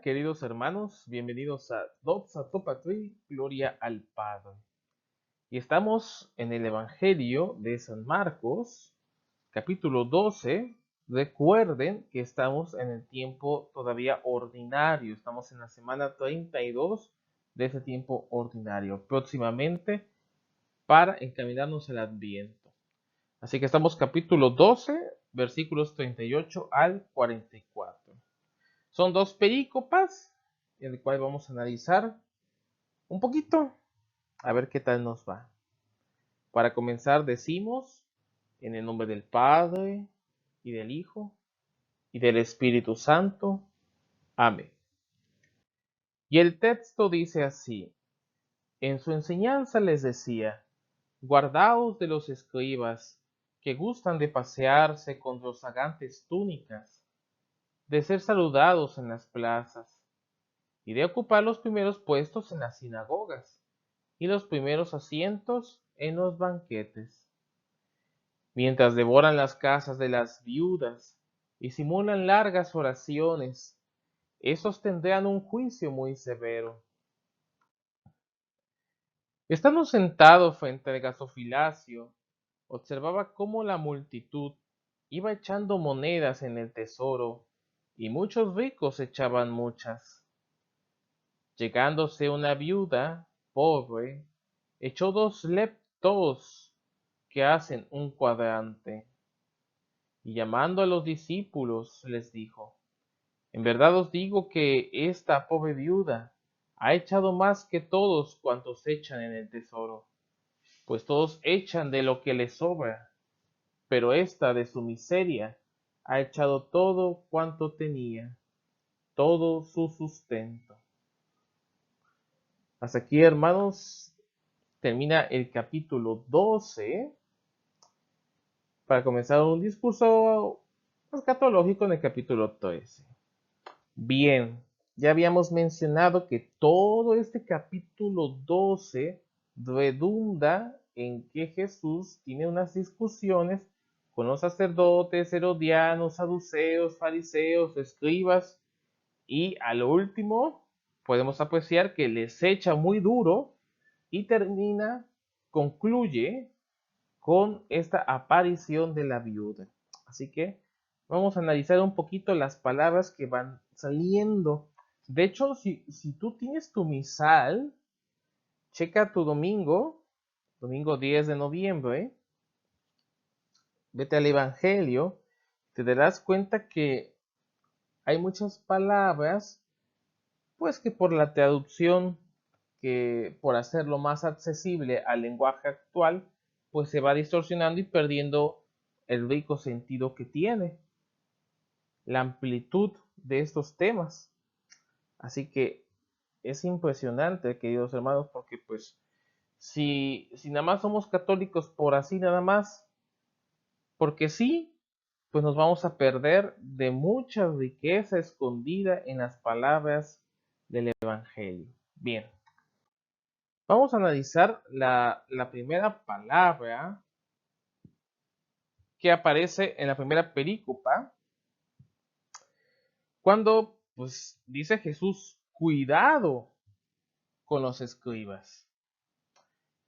Queridos hermanos, bienvenidos a Doxa Topatui, Gloria al Padre. Y estamos en el Evangelio de San Marcos, capítulo 12. Recuerden que estamos en el tiempo todavía ordinario, estamos en la semana 32 de ese tiempo ordinario, próximamente para encaminarnos al Adviento. Así que estamos capítulo 12, versículos 38 al 44. Son dos perícopas, en el cual vamos a analizar un poquito, a ver qué tal nos va. Para comenzar decimos, en el nombre del Padre, y del Hijo, y del Espíritu Santo. Amén. Y el texto dice así: en su enseñanza les decía, guardaos de los escribas, que gustan de pasearse con rozagantes túnicas, de ser saludados en las plazas, y de ocupar los primeros puestos en las sinagogas y los primeros asientos en los banquetes, mientras devoran las casas de las viudas y simulan largas oraciones. Esos tendrán un juicio muy severo. Estando sentado frente al gasofilacio, observaba cómo la multitud iba echando monedas en el tesoro, y muchos ricos echaban muchas. Llegándose una viuda pobre, echó 2 leptos, que hacen un cuadrante, y llamando a los discípulos les dijo: en verdad os digo que esta pobre viuda ha echado más que todos cuantos echan en el tesoro, pues todos echan de lo que les sobra, pero ésta de su miseria ha echado todo cuanto tenía, todo su sustento. Hasta aquí, hermanos, termina el capítulo 12, para comenzar un discurso escatológico en el capítulo 13. Bien, ya habíamos mencionado que todo este capítulo 12 redunda en que Jesús tiene unas discusiones con los sacerdotes, herodianos, saduceos, fariseos, escribas, y a lo último podemos apreciar que les echa muy duro y concluye con esta aparición de la viuda. Así que vamos a analizar un poquito las palabras que van saliendo. De hecho, si tú tienes tu misal, checa tu domingo 10 de noviembre, vete al Evangelio, te darás cuenta que hay muchas palabras, pues que por la traducción, que por hacerlo más accesible al lenguaje actual, pues se va distorsionando y perdiendo el rico sentido que tiene, la amplitud de estos temas. Así que es impresionante, queridos hermanos, porque pues si nada más somos católicos por así nada más, porque sí, pues nos vamos a perder de mucha riqueza escondida en las palabras del Evangelio. Bien, vamos a analizar la primera palabra que aparece en la primera perícopa, cuando pues dice Jesús: cuidado con los escribas.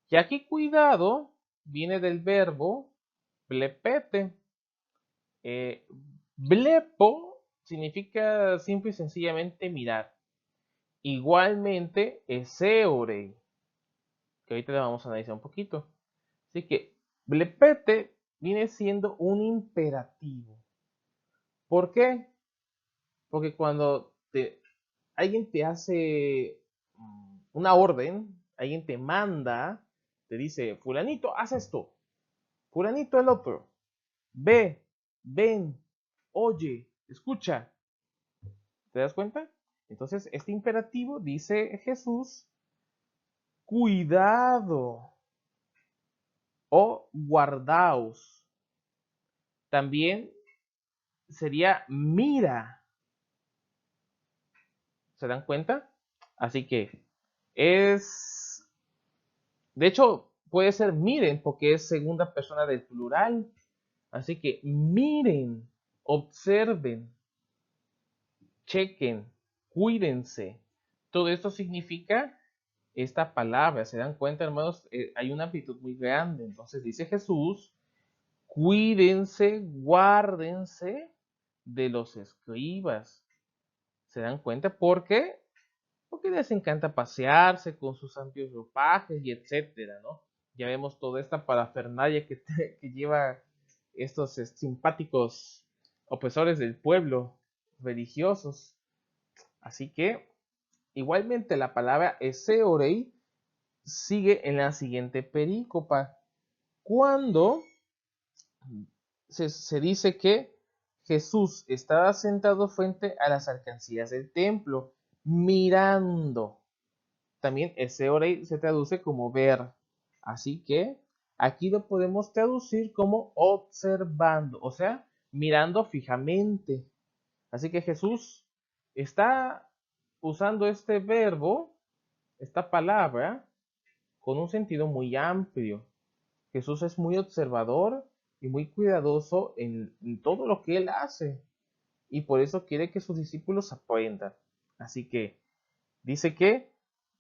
Y aquí cuidado viene del verbo blepete. Blepo significa simple y sencillamente mirar. Igualmente eseore, que ahorita le vamos a analizar un poquito. Así que blepete viene siendo un imperativo. ¿Por qué? Porque cuando alguien te hace una orden, alguien te manda, te dice: fulanito, haz esto, fulanito el otro, ve, ven, oye, escucha. ¿Te das cuenta? Entonces, este imperativo, dice Jesús, cuidado o guardaos. También sería mira. ¿Se dan cuenta? Así que es, de hecho, puede ser miren porque es segunda persona del plural. Así que miren, observen, chequen. cuídense. Todo esto significa esta palabra. ¿Se dan cuenta, hermanos? Hay una amplitud muy grande. Entonces dice Jesús, cuídense, guárdense de los escribas. ¿Se dan cuenta? ¿Por qué? Porque les encanta pasearse con sus amplios ropajes y etcétera, ¿no? Ya vemos toda esta parafernalia que lleva estos simpáticos opresores del pueblo, religiosos. Así que, igualmente, la palabra eseorei sigue en la siguiente perícopa. Cuando se dice que Jesús estaba sentado frente a las alcancías del templo, mirando. También eseorei se traduce como ver. Así que aquí lo podemos traducir como observando, o sea, mirando fijamente. Así que Jesús está usando este verbo, esta palabra, con un sentido muy amplio. Jesús es muy observador y muy cuidadoso en todo lo que él hace. Y por eso quiere que sus discípulos aprendan. Así que dice que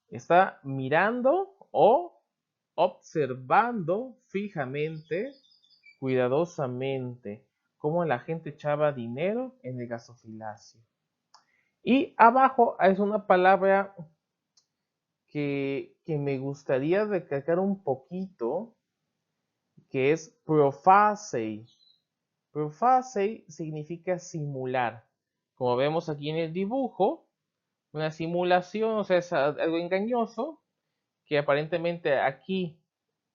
está mirando o observando fijamente, cuidadosamente, cómo la gente echaba dinero en el gasofilacio. Y abajo es una palabra que me gustaría recalcar un poquito, que es prophasei. Prophasei significa simular. Como vemos aquí en el dibujo, una simulación, o sea, es algo engañoso, que aparentemente aquí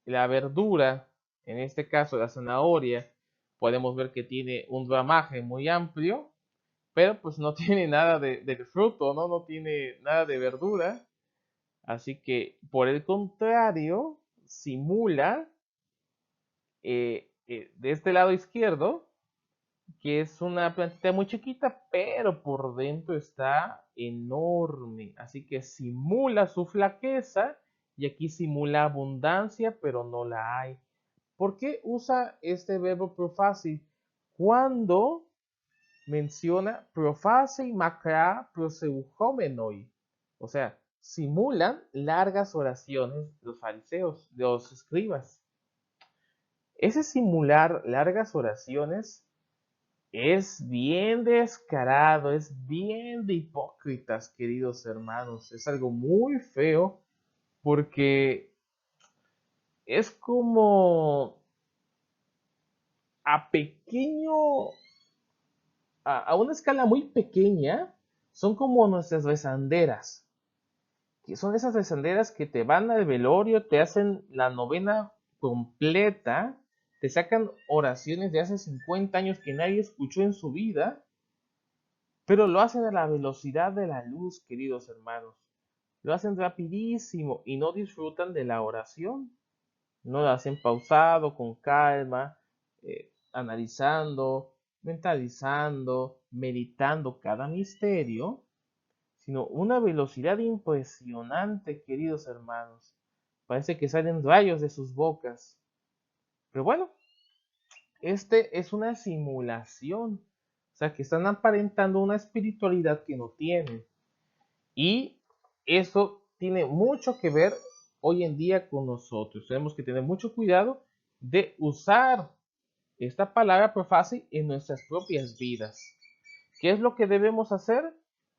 la verdura, en este caso la zanahoria, podemos ver que tiene un ramaje muy amplio, pero pues no tiene nada de fruto, ¿no? No tiene nada de verdura. Así que, por el contrario, simula de este lado izquierdo, que es una plantita muy chiquita, pero por dentro está enorme. Así que simula su flaqueza y aquí simula abundancia, pero no la hay. ¿Por qué usa este verbo profasi? Cuando menciona profasi makra proseuchomenoi. O sea, simulan largas oraciones los fariseos, los escribas. Ese simular largas oraciones es bien descarado, es bien de hipócritas, queridos hermanos. Es algo muy feo porque es como a pequeño, a una escala muy pequeña, son como nuestras rezanderas, que son esas rezanderas que te van al velorio, te hacen la novena completa, te sacan oraciones de hace 50 años que nadie escuchó en su vida, pero lo hacen a la velocidad de la luz, queridos hermanos. Lo hacen rapidísimo y no disfrutan de la oración. No lo hacen pausado, con calma, analizando, mentalizando, meditando cada misterio, sino una velocidad impresionante, queridos hermanos. Parece que salen rayos de sus bocas. Pero bueno, este es una simulación. O sea, que están aparentando una espiritualidad que no tienen. Y eso tiene mucho que ver hoy en día con nosotros. Tenemos que tener mucho cuidado de usar esta palabra profasi en nuestras propias vidas. ¿Qué es lo que debemos hacer?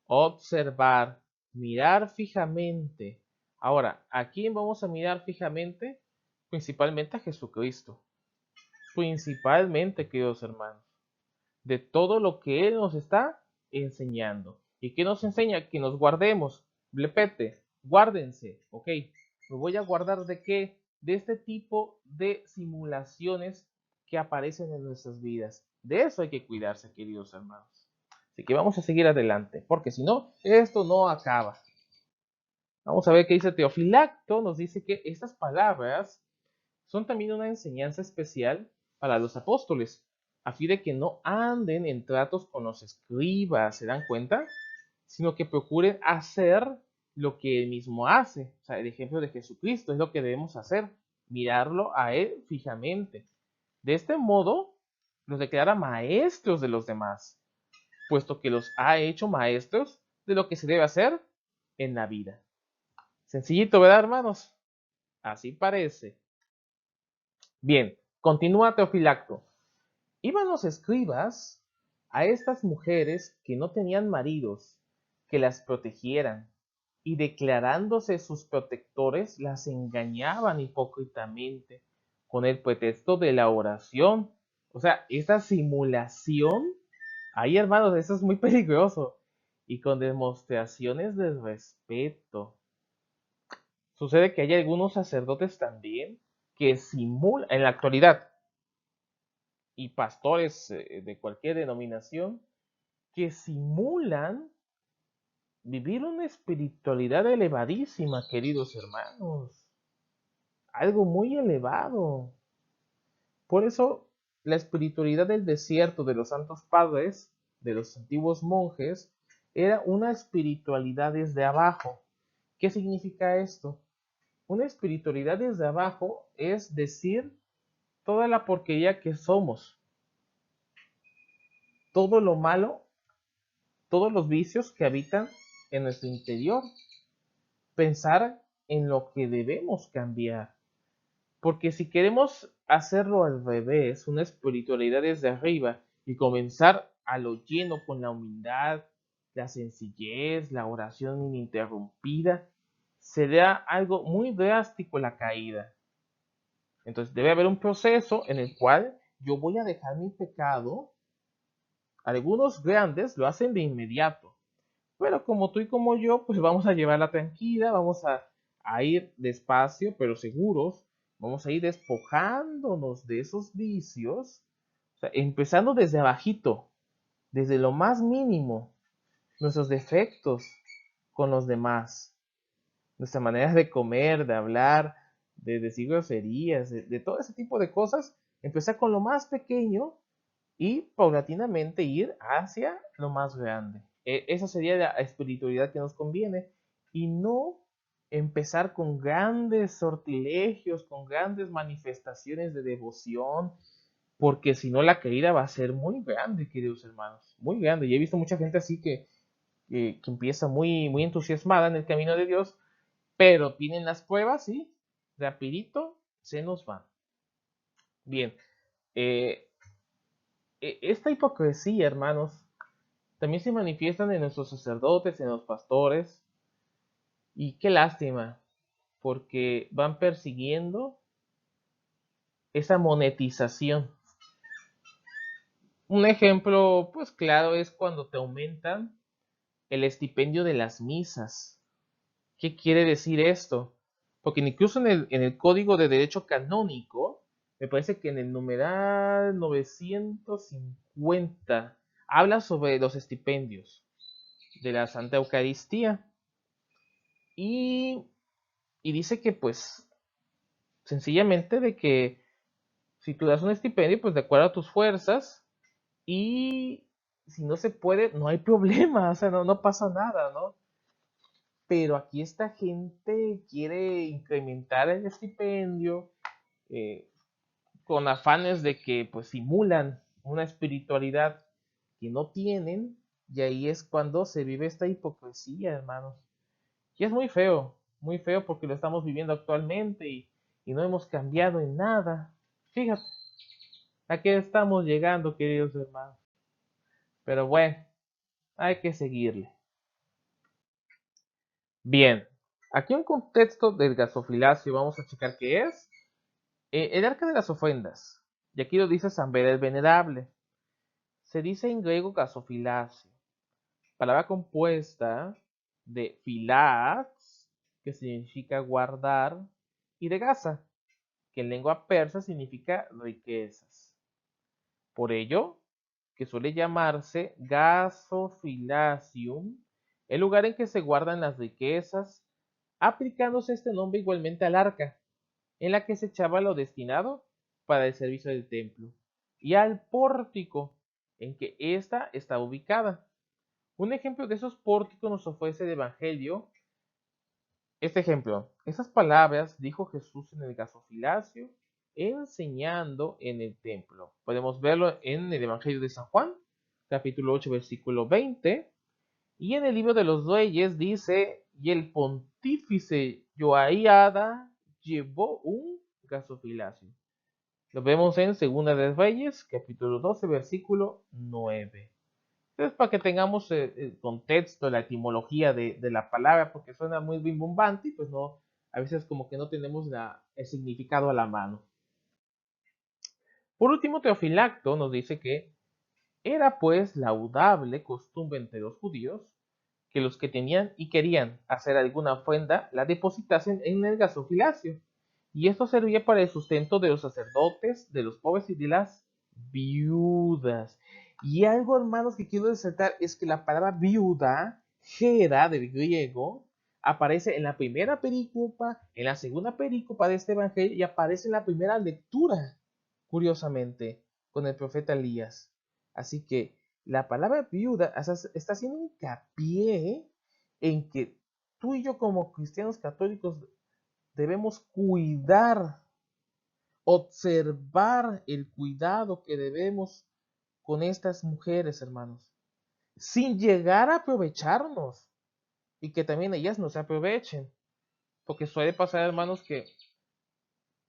Observar, mirar fijamente. Ahora, ¿a quién vamos a mirar fijamente? Principalmente a Jesucristo. Principalmente, queridos hermanos, de todo lo que Él nos está enseñando. ¿Y qué nos enseña? Que nos guardemos. Repete, guárdense, ¿ok? ¿Me voy a guardar de qué? De este tipo de simulaciones que aparecen en nuestras vidas. De eso hay que cuidarse, queridos hermanos. Así que vamos a seguir adelante, porque si no, esto no acaba. Vamos a ver qué dice Teofilacto. Nos dice que estas palabras son también una enseñanza especial para los apóstoles, a fin de que no anden en tratos con los escribas, ¿se dan cuenta? Sino que procuren hacer lo que él mismo hace. O sea, el ejemplo de Jesucristo es lo que debemos hacer, mirarlo a él fijamente. De este modo, los declara maestros de los demás, puesto que los ha hecho maestros de lo que se debe hacer en la vida. Sencillito, ¿verdad, hermanos? Así parece. Bien, continúa Teofilacto. Iban los escribas a estas mujeres que no tenían maridos que las protegieran, y declarándose sus protectores, las engañaban hipócritamente con el pretexto de la oración. O sea, esta simulación, ahí hermanos, eso es muy peligroso. Y con demostraciones de respeto. Sucede que hay algunos sacerdotes también que simulan, en la actualidad, y pastores de cualquier denominación, que simulan vivir una espiritualidad elevadísima, queridos hermanos. Algo muy elevado. Por eso, la espiritualidad del desierto de los santos padres, de los antiguos monjes, era una espiritualidad desde abajo. ¿Qué significa esto? Una espiritualidad desde abajo es decir toda la porquería que somos, todo lo malo, todos los vicios que habitan en nuestro interior, pensar en lo que debemos cambiar. Porque si queremos hacerlo al revés, una espiritualidad desde arriba y comenzar a lo lleno con la humildad, la sencillez, la oración ininterrumpida, será algo muy drástico la caída. Entonces debe haber un proceso en el cual yo voy a dejar mi pecado. Algunos grandes lo hacen de inmediato, pero como tú y como yo, pues vamos a llevarla tranquila, vamos a ir despacio, pero seguros, vamos a ir despojándonos de esos vicios, o sea, empezando desde abajito, desde lo más mínimo, nuestros defectos con los demás, nuestra manera de comer, de hablar, de decir groserías, de todo ese tipo de cosas, empezar con lo más pequeño y paulatinamente ir hacia lo más grande. Esa sería la espiritualidad que nos conviene y no empezar con grandes sortilegios, con grandes manifestaciones de devoción, porque si no la caída va a ser muy grande, queridos hermanos, muy grande. Y he visto mucha gente así que empieza muy entusiasmada en el camino de Dios, pero tienen las pruebas y rapidito se nos van. Bien, eh, esta hipocresía, hermanos, también se manifiestan en nuestros sacerdotes, en los pastores, y qué lástima, porque van persiguiendo esa monetización. Un ejemplo, pues claro, es cuando te aumentan el estipendio de las misas. ¿Qué quiere decir esto? Porque incluso en el Código de Derecho Canónico, me parece que en el numeral 950 habla sobre los estipendios de la Santa Eucaristía y, y dice que pues sencillamente de que si tú das un estipendio, pues de acuerdo a tus fuerzas y si no se puede, no hay problema, o sea, no pasa nada, ¿no? Pero aquí esta gente quiere incrementar el estipendio eh, con afanes de que pues simulan una espiritualidad que no tienen y ahí es cuando se vive esta hipocresía, hermanos. Y es muy feo porque lo estamos viviendo actualmente y no hemos cambiado en nada. Fíjate, a qué estamos llegando, queridos hermanos. Pero bueno, hay que seguirle. Bien, aquí un contexto del gasofilacio, vamos a checar qué es. El arca de las ofrendas, y aquí lo dice San Beda el Venerable. Se dice en griego gasofilacio, palabra compuesta de filax, que significa guardar, y de gasa, que en lengua persa significa riquezas. Por ello, que suele llamarse gasofilacium, el lugar en que se guardan las riquezas, aplicándose este nombre igualmente al arca, en la que se echaba lo destinado para el servicio del templo, y al pórtico, en que ésta está ubicada. Un ejemplo de esos pórticos nos ofrece el Evangelio. Este ejemplo, esas palabras dijo Jesús en el gasofilacio, enseñando en el templo. Podemos verlo en el Evangelio de San Juan, capítulo 8, versículo 20, Y en el libro de los Reyes dice, y el pontífice Joiada llevó un gasofilacio. Lo vemos en Segunda de Reyes, capítulo 12, versículo 9. Entonces, para que tengamos el contexto, la etimología de la palabra, porque suena muy rimbombante, pues no, a veces como que no tenemos el significado a la mano. Por último, Teofilacto nos dice que era pues laudable costumbre entre los judíos que los que tenían y querían hacer alguna ofrenda la depositasen en el gasofilacio, y esto servía para el sustento de los sacerdotes, de los pobres y de las viudas. Y algo, hermanos, que quiero resaltar es que la palabra viuda, gera del griego, aparece en la primera perícopa, en la segunda perícopa de este evangelio y aparece en la primera lectura, curiosamente, con el profeta Elías. Así que la palabra viuda está haciendo hincapié en que tú y yo como cristianos católicos debemos cuidar, observar el cuidado que debemos con estas mujeres, hermanos, sin llegar a aprovecharnos y que también ellas nos aprovechen, porque suele pasar, hermanos, que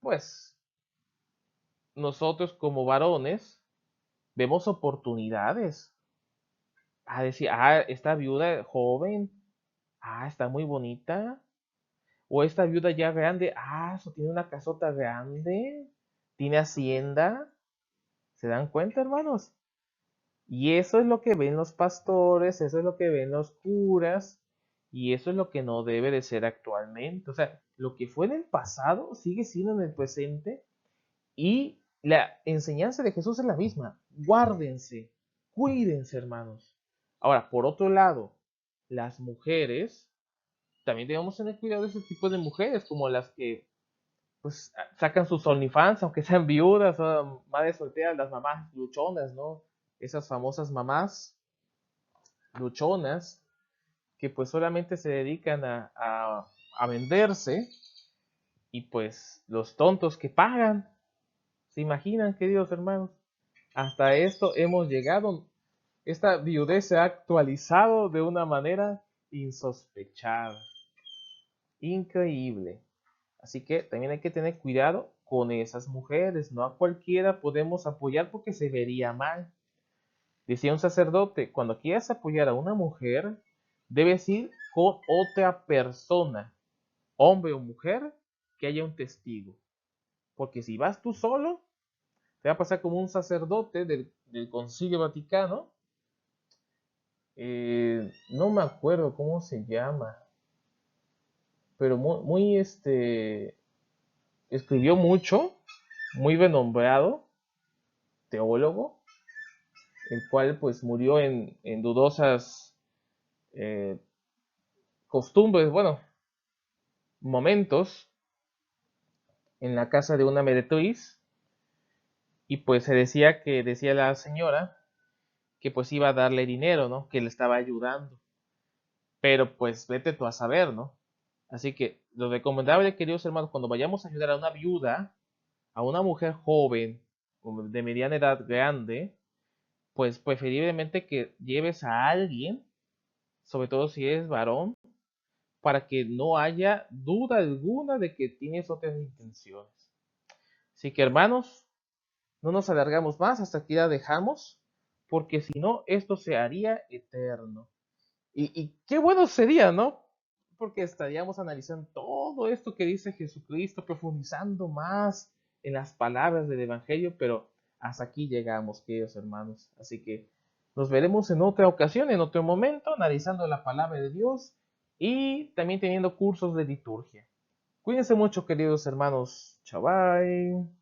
pues nosotros como varones vemos oportunidades a decir, esta viuda joven, está muy bonita. O esta viuda ya grande, eso tiene una casota grande, tiene hacienda. ¿Se dan cuenta, hermanos? Y eso es lo que ven los pastores, eso es lo que ven los curas, y eso es lo que no debe de ser actualmente. O sea, lo que fue en el pasado sigue siendo en el presente, y la enseñanza de Jesús es la misma. Guárdense, cuídense, hermanos. Ahora, por otro lado, las mujeres, también debemos tener cuidado de ese tipo de mujeres, como las que pues sacan sus OnlyFans, aunque sean viudas o madres solteras, las mamás luchonas, ¿no? Esas famosas mamás luchonas que pues solamente se dedican a venderse, y pues los tontos que pagan. ¿Se imaginan, queridos hermanos? Hasta esto hemos llegado. Esta viudez se ha actualizado de una manera insospechada. Increíble. Así que también hay que tener cuidado con esas mujeres. No a cualquiera podemos apoyar porque se vería mal. Decía un sacerdote, cuando quieras apoyar a una mujer, debes ir con otra persona, hombre o mujer, que haya un testigo. Porque si vas tú solo, te va a pasar como un sacerdote del Concilio Vaticano. No me acuerdo cómo se llama, pero escribió mucho, muy renombrado, teólogo, el cual pues murió en dudosas eh, costumbres, bueno, momentos, en la casa de una meretriz, y pues se decía la señora, que pues iba a darle dinero, ¿no? Que le estaba ayudando, pero pues vete tú a saber, ¿no? Así que lo recomendable, queridos hermanos, cuando vayamos a ayudar a una viuda, a una mujer joven, de mediana edad grande, pues preferiblemente que lleves a alguien, sobre todo si eres varón, para que no haya duda alguna de que tienes otras intenciones. Así que, hermanos, no nos alargamos más, hasta aquí ya dejamos, porque si no, esto se haría eterno. Y qué bueno sería, ¿no? Porque estaríamos analizando todo esto que dice Jesucristo, profundizando más en las palabras del Evangelio, pero hasta aquí llegamos, queridos hermanos. Así que nos veremos en otra ocasión, en otro momento, analizando la palabra de Dios y también teniendo cursos de liturgia. Cuídense mucho, queridos hermanos. Chao, bye.